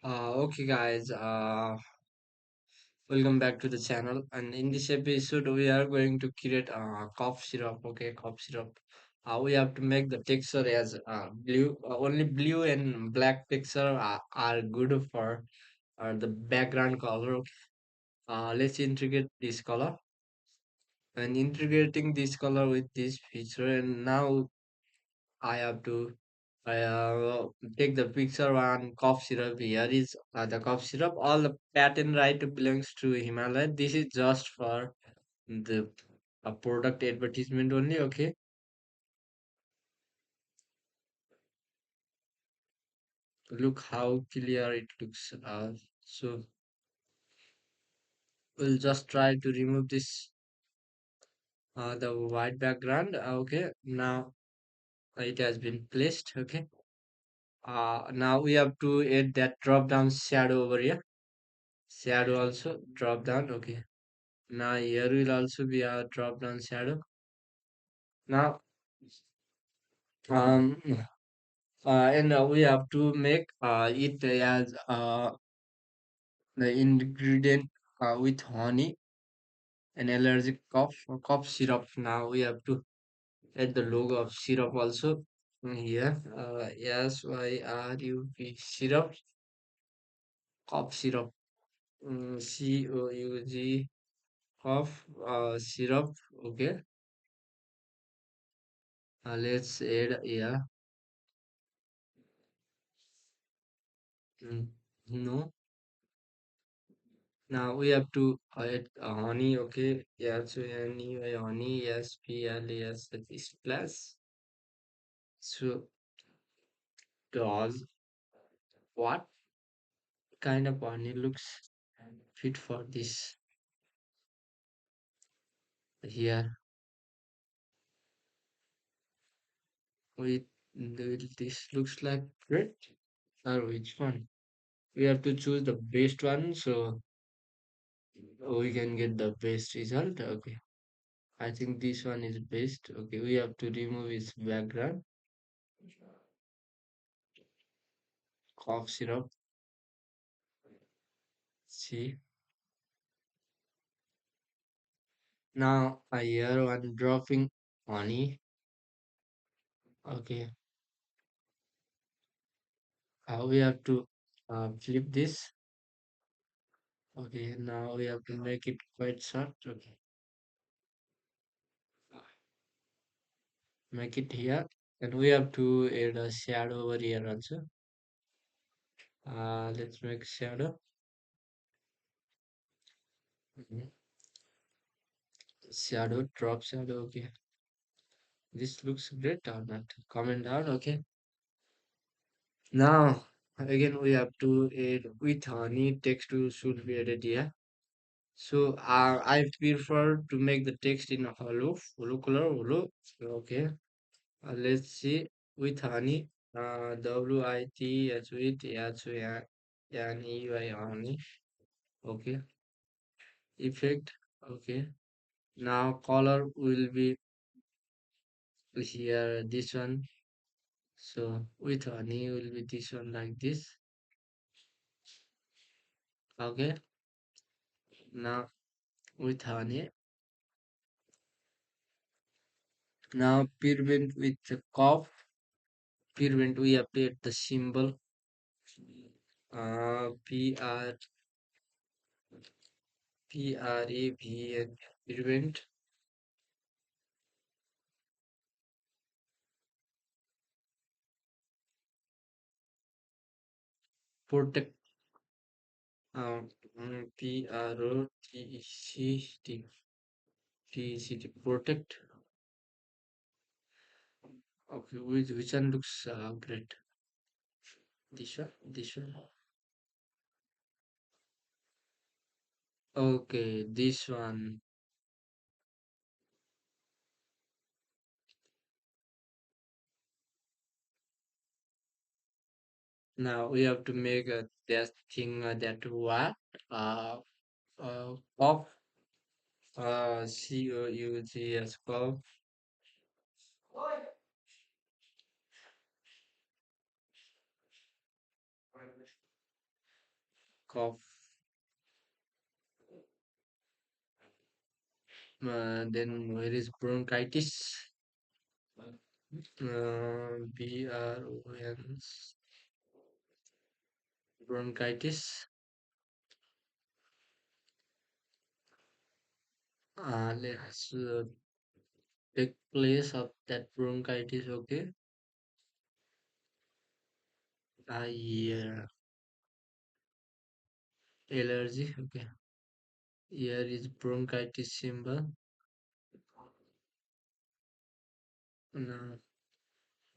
Okay, guys, welcome back to the channel. And in this episode, we are going to create a cough syrup. Okay, cough syrup. We have to make the texture as blue. Only blue and black texture are good for the background color. Okay. Let's integrate this color and integrating this color with this feature. And now I have to take the picture one cough syrup. Here is the cough syrup. All the patent right belongs to Himalaya. This is just for the product advertisement only. Okay, look how clear it looks. So we'll just try to remove this the white background. Okay, now it has been placed. Okay. Now we have to add that drop down shadow over here. Shadow also drop down. Okay. Now here will also be a drop down shadow. Now um and we have to make it as the ingredient with honey and allergic cough syrup. Now we have to add the logo of syrup also here. SYRUP syrup, cough syrup. COUG cough syrup. Okay. Let's add here. Mm, no. Now we have to add honey, okay? Yes, honey, yes, PLES is plus. So does what kind of honey looks fit for this here? With this looks like bread or which one? We have to choose the best one so we can get the best result. Okay, I think this one is best. Okay, we have to remove its background. Cough syrup. See. Now I hear one dropping honey. Okay, we have to flip this. Okay, now we have to make it quite short. Okay, make it here, and we have to add a shadow over here also. Let's make shadow. Mhm. Shadow, drop shadow. Okay, this looks great or not? Comment down. Okay, now again we have to add with honey. Text should be added here. So I prefer to make the text in a hollow color, hollow. Okay, let's see with honey. WIT with HNEY honey. Okay, effect. Okay, now color will be here. This one. So with honey will be this one like this. Okay, now with honey. Now prevent with the cough. Prevent we update the symbol PR PREVENT prevent protect PROTECT protect. Okay, which one looks great? This one. Okay, this one. Now we have to make that thing that what of COUGS called. cough. Then where is bronchitis? B-R-O-N, bronchitis. Let's take place of that bronchitis. Okay. Yeah. Allergy. Okay. Here is bronchitis symbol. Now,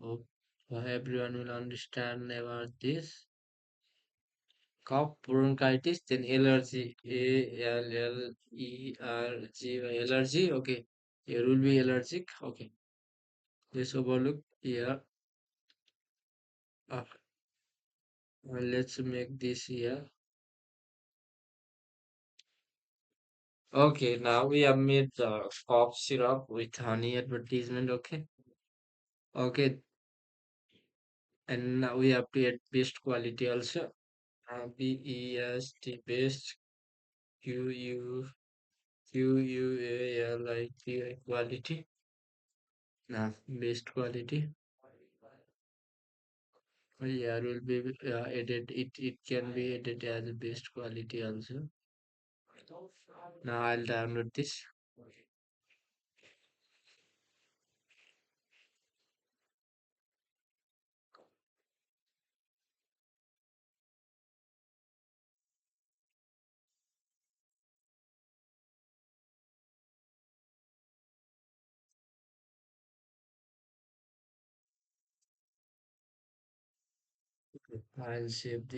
hope everyone will understand about this. Cough, bronchitis, then allergy. A-L-L-E-R-G. Allergy. Okay. Here will be allergic. Okay. Let's overlook here. Uh, let's make this here. Okay, now we have made the cough syrup with honey advertisement. Okay. Okay, and now we have to add best quality also. BEST best QUALIT quality. Now best quality. Yeah, will be added. It can be added as best quality also. Now I'll download this. I'll save this.